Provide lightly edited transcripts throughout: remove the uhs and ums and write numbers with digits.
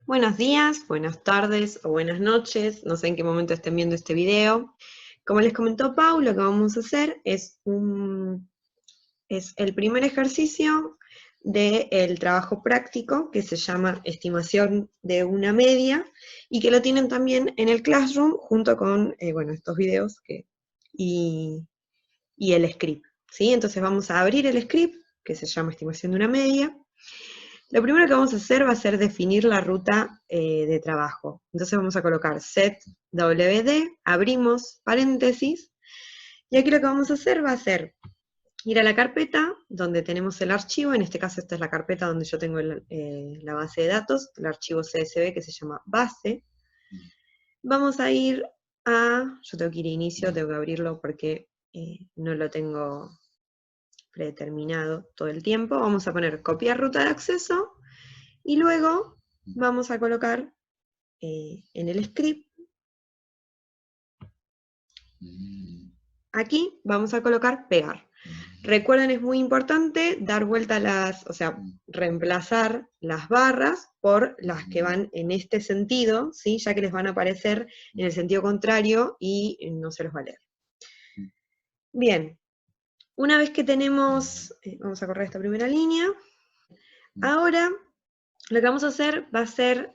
Buenos días, buenas tardes o buenas noches, no sé en qué momento estén viendo este video. Como les comentó Pau, lo que vamos a hacer es el primer ejercicio del trabajo práctico que se llama estimación de una media y que lo tienen también en el Classroom junto con estos videos y el script, ¿sí? Entonces vamos a abrir el script que se llama estimación de una media. Lo primero que vamos a hacer va a ser definir la ruta de trabajo. Entonces vamos a colocar set WD, abrimos paréntesis, y aquí lo que vamos a hacer va a ser ir a la carpeta donde tenemos el archivo, en este caso esta es la carpeta donde yo tengo la base de datos, el archivo CSV que se llama base. Vamos a ir yo tengo que ir a inicio, tengo que abrirlo porque no lo tengo predeterminado todo el tiempo. Vamos a poner copiar ruta de acceso, y luego vamos a colocar en el script, aquí vamos a colocar pegar. Recuerden, es muy importante dar vuelta reemplazar las barras por las que van en este sentido, ¿sí? Ya que les van a aparecer en el sentido contrario y no se los va a leer. Bien, una vez que tenemos, vamos a correr esta primera línea, ahora lo que vamos a hacer va a ser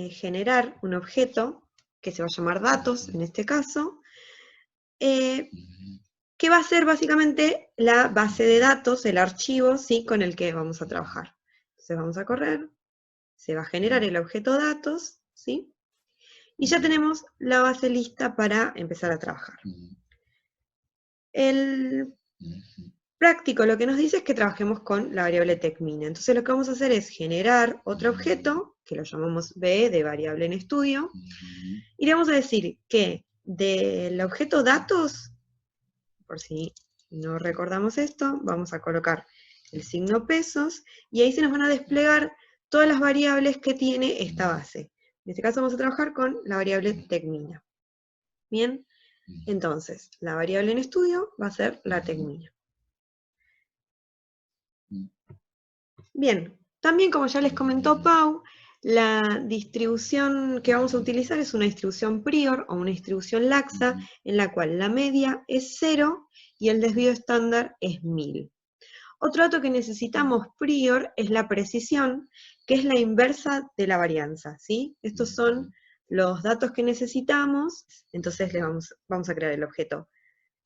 generar un objeto que se va a llamar datos, en este caso, que va a ser básicamente la base de datos, el archivo, ¿sí? Con el que vamos a trabajar. Entonces vamos a correr, se va a generar el objeto datos, ¿sí? Y ya tenemos la base lista para empezar a trabajar. El práctico lo que nos dice es que trabajemos con la variable TechMin. Entonces lo que vamos a hacer es generar otro objeto, que lo llamamos B de variable en estudio, y le vamos a decir que del objeto datos, por si no recordamos esto, vamos a colocar el signo pesos, y ahí se nos van a desplegar todas las variables que tiene esta base. En este caso vamos a trabajar con la variable TechMina. Bien, entonces, la variable en estudio va a ser la TechMina. Bien, también como ya les comentó Pau, la distribución que vamos a utilizar es una distribución prior o una distribución laxa, en la cual la media es 0 y el desvío estándar es 1000. Otro dato que necesitamos prior es la precisión, que es la inversa de la varianza, ¿sí? Estos son los datos que necesitamos, entonces vamos a crear el objeto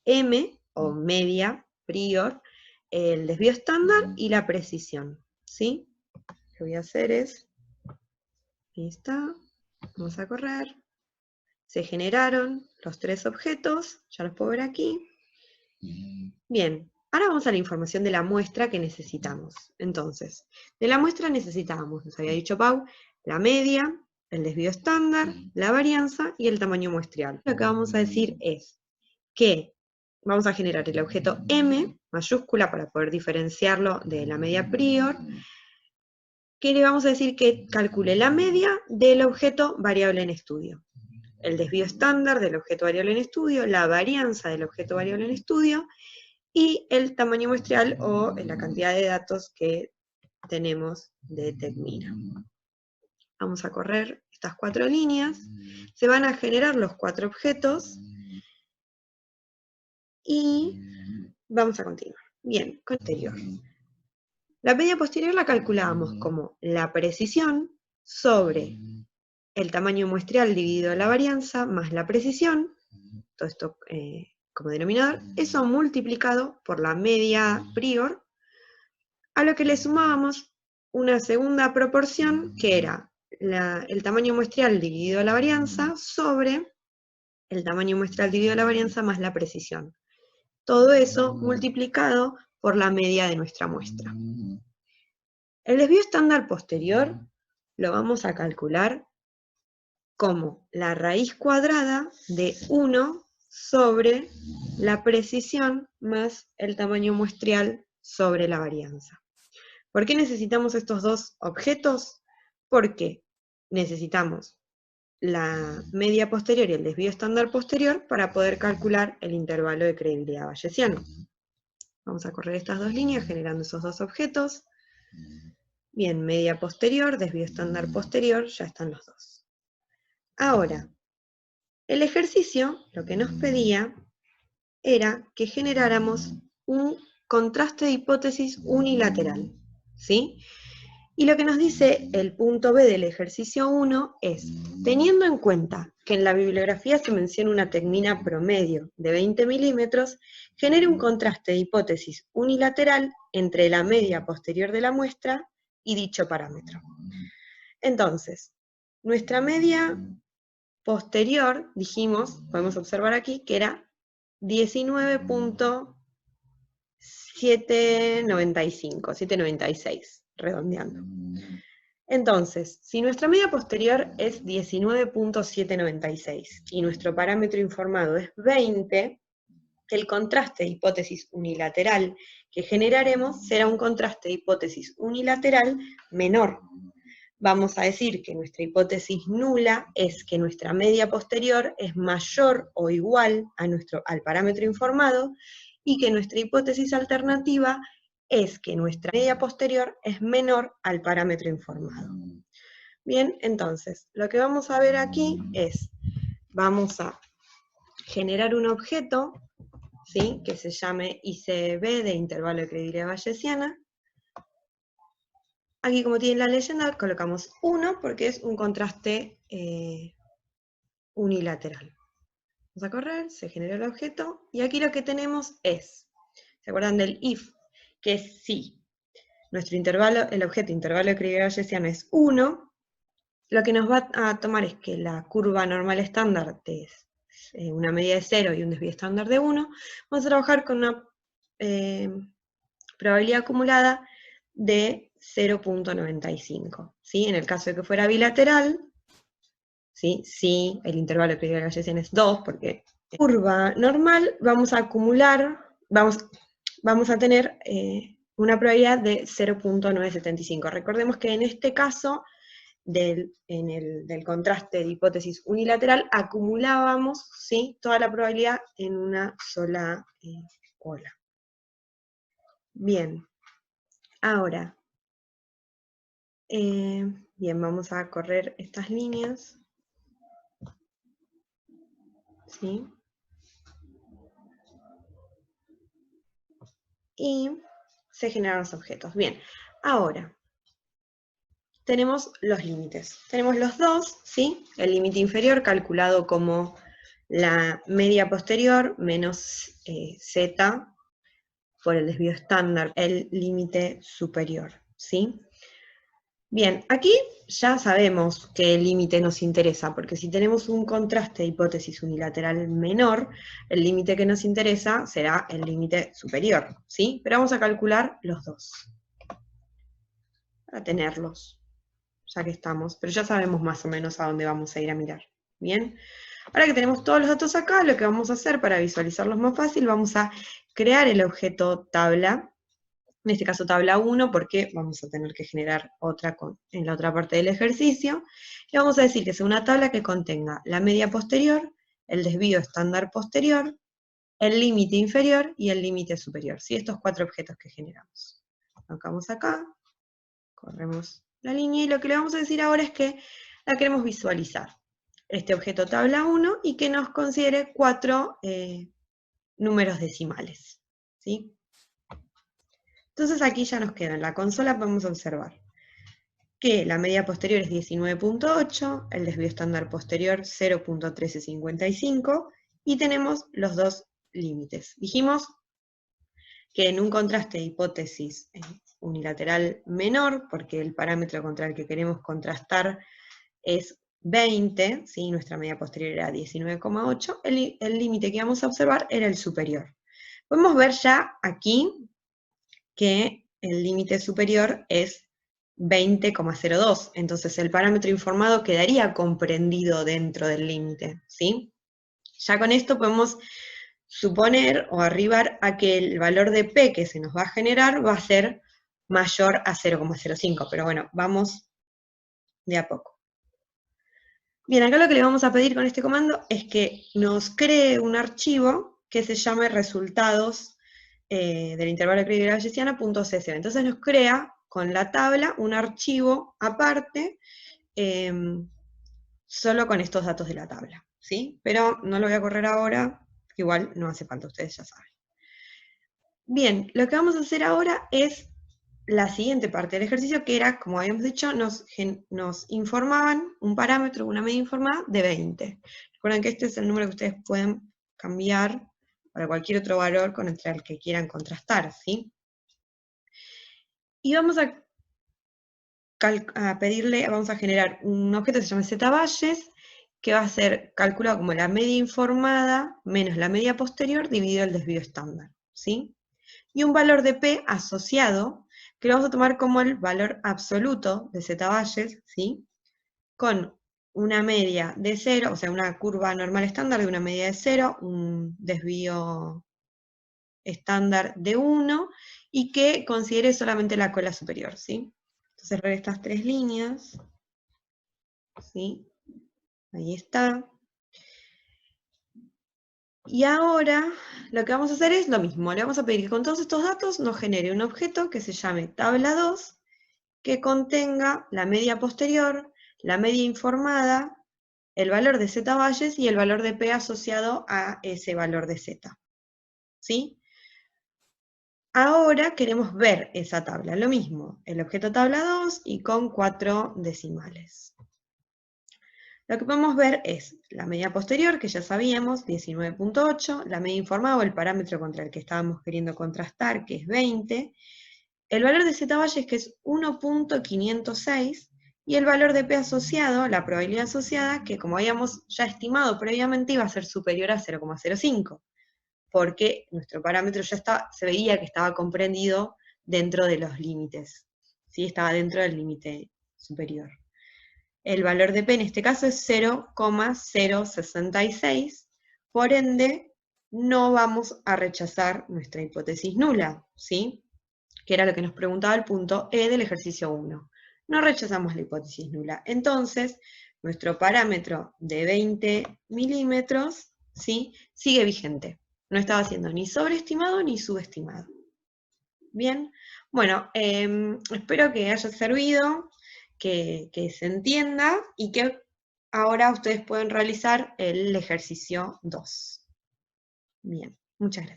M, o media, prior, el desvío estándar y la precisión, ¿sí? Lo que voy a hacer es, ahí está, vamos a correr, se generaron los tres objetos, ya los puedo ver aquí. Bien, ahora vamos a la información de la muestra que necesitamos. Entonces, de la muestra necesitábamos, nos había dicho Pau, la media, el desvío estándar, la varianza y el tamaño muestrial. Lo que vamos a decir es que vamos a generar el objeto M, mayúscula, para poder diferenciarlo de la media prior, que le vamos a decir que calcule la media del objeto variable en estudio, el desvío estándar del objeto variable en estudio, la varianza del objeto variable en estudio, y el tamaño muestrial o la cantidad de datos que tenemos de TechMina. Vamos a correr estas 4 líneas, se van a generar los 4 objetos, y vamos a continuar. Bien, con posterior. La media posterior la calculábamos como la precisión sobre el tamaño muestrial dividido la varianza más la precisión, todo esto como denominador, eso multiplicado por la media prior, a lo que le sumábamos una segunda proporción que era el tamaño muestrial dividido la varianza sobre el tamaño muestral dividido la varianza más la precisión. Todo eso multiplicado por la media de nuestra muestra. El desvío estándar posterior lo vamos a calcular como la raíz cuadrada de 1 sobre la precisión más el tamaño muestrial sobre la varianza. ¿Por qué necesitamos estos dos objetos? Porque necesitamos la media posterior y el desvío estándar posterior para poder calcular el intervalo de credibilidad bayesiano. Vamos a correr estas dos líneas generando esos dos objetos. Bien, media posterior, desvío estándar posterior, ya están los dos. Ahora, el ejercicio lo que nos pedía era que generáramos un contraste de hipótesis unilateral, ¿sí? Y lo que nos dice el punto B del ejercicio 1 es, teniendo en cuenta que en la bibliografía se menciona una tecmina promedio de 20 milímetros, genere un contraste de hipótesis unilateral entre la media posterior de la muestra y dicho parámetro. Entonces, nuestra media posterior, dijimos, podemos observar aquí, que era 796, redondeando. Entonces, si nuestra media posterior es 19.796 y nuestro parámetro informado es 20, el contraste de hipótesis unilateral que generaremos será un contraste de hipótesis unilateral menor. Vamos a decir que nuestra hipótesis nula es que nuestra media posterior es mayor o igual al parámetro informado, y que nuestra hipótesis alternativa es que nuestra media posterior es menor al parámetro informado. Bien, entonces, lo que vamos a ver aquí es, vamos a generar un objeto, ¿sí?, que se llame ICB de intervalo de credibilidad bayesiana. Aquí, como tiene la leyenda, colocamos 1 porque es un contraste unilateral. Vamos a correr, se genera el objeto, y aquí lo que tenemos es, ¿se acuerdan del if? Que es si nuestro intervalo, el objeto intervalo de credibilidad bayesiana es 1, lo que nos va a tomar es que la curva normal estándar es una medida de 0 y un desvío estándar de 1, vamos a trabajar con una probabilidad acumulada de 0.95, ¿sí? En el caso de que fuera bilateral, ¿sí? Si el intervalo de credibilidad bayesiana es 2, porque en curva normal vamos a acumular, vamos a tener una probabilidad de 0.975. Recordemos que en este caso, del contraste de hipótesis unilateral, acumulábamos, ¿sí?, toda la probabilidad en una sola ola. Bien, ahora, bien, vamos a correr estas líneas, ¿sí? Y se generan los objetos. Bien, ahora, tenemos los límites. Tenemos los dos, ¿sí? El límite inferior calculado como la media posterior menos z por el desvío estándar, el límite superior, ¿sí? Bien, aquí ya sabemos qué límite nos interesa, porque si tenemos un contraste de hipótesis unilateral menor, el límite que nos interesa será el límite superior, ¿sí? Pero vamos a calcular los dos, para tenerlos, ya que estamos, pero ya sabemos más o menos a dónde vamos a ir a mirar, ¿bien? Ahora que tenemos todos los datos acá, lo que vamos a hacer para visualizarlos más fácil, vamos a crear el objeto tabla, en este caso tabla 1, porque vamos a tener que generar otra en la otra parte del ejercicio, y vamos a decir que sea una tabla que contenga la media posterior, el desvío estándar posterior, el límite inferior y el límite superior, ¿sí? Estos 4 objetos que generamos. Colocamos acá, corremos la línea, y lo que le vamos a decir ahora es que la queremos visualizar, este objeto tabla 1, y que nos considere 4 números decimales, ¿sí? Entonces aquí ya nos queda, en la consola podemos observar que la media posterior es 19.8, el desvío estándar posterior 0.1355, y tenemos los dos límites. Dijimos que en un contraste de hipótesis unilateral menor, porque el parámetro contra el que queremos contrastar es 20, ¿sí? Nuestra media posterior era 19.8, el límite que íbamos a observar era el superior. Podemos ver ya aquí que el límite superior es 20,02, entonces el parámetro informado quedaría comprendido dentro del límite, ¿sí? Ya con esto podemos suponer o arribar a que el valor de P que se nos va a generar va a ser mayor a 0,05, pero bueno, vamos de a poco. Bien, acá lo que le vamos a pedir con este comando es que nos cree un archivo que se llame resultados del intervalo de credibilidad bayesiana .csv. Entonces nos crea con la tabla un archivo aparte, solo con estos datos de la tabla, ¿sí? Pero no lo voy a correr ahora, igual no hace falta, ustedes ya saben. Bien, lo que vamos a hacer ahora es la siguiente parte del ejercicio, que era, como habíamos dicho, nos informaban un parámetro, una media informada de 20. Recuerden que este es el número que ustedes pueden cambiar para cualquier otro valor contra el que quieran contrastar, ¿sí? Y vamos a pedirle, vamos a generar un objeto que se llama zvalles, que va a ser calculado como la media informada menos la media posterior dividido el desvío estándar, ¿sí? Y un valor de P asociado, que lo vamos a tomar como el valor absoluto de zvalles, ¿sí? Con una media de 0, o sea, una curva normal estándar de una media de 0, un desvío estándar de 1, y que considere solamente la cola superior, ¿sí? Entonces, ver estas tres líneas, ¿sí? Ahí está. Y ahora lo que vamos a hacer es lo mismo. Le vamos a pedir que con todos estos datos nos genere un objeto que se llame tabla 2, que contenga la media posterior, la media informada, el valor de zvalles y el valor de P asociado a ese valor de Z. ¿Sí? Ahora queremos ver esa tabla. Lo mismo, el objeto tabla 2 y con 4 decimales. Lo que podemos ver es la media posterior, que ya sabíamos, 19.8, la media informada o el parámetro contra el que estábamos queriendo contrastar, que es 20, el valor de zvalles, que es 1.506, y el valor de P asociado, la probabilidad asociada, que como habíamos ya estimado previamente iba a ser superior a 0,05, porque nuestro parámetro ya se veía que estaba comprendido dentro de los límites, ¿sí? Estaba dentro del límite superior. El valor de P en este caso es 0,066, por ende no vamos a rechazar nuestra hipótesis nula, ¿sí? Que era lo que nos preguntaba el punto E del ejercicio 1. No rechazamos la hipótesis nula. Entonces, nuestro parámetro de 20 milímetros, ¿sí? Sigue vigente. No estaba siendo ni sobreestimado ni subestimado. Bien, bueno, espero que haya servido, que se entienda y que ahora ustedes pueden realizar el ejercicio 2. Bien, muchas gracias.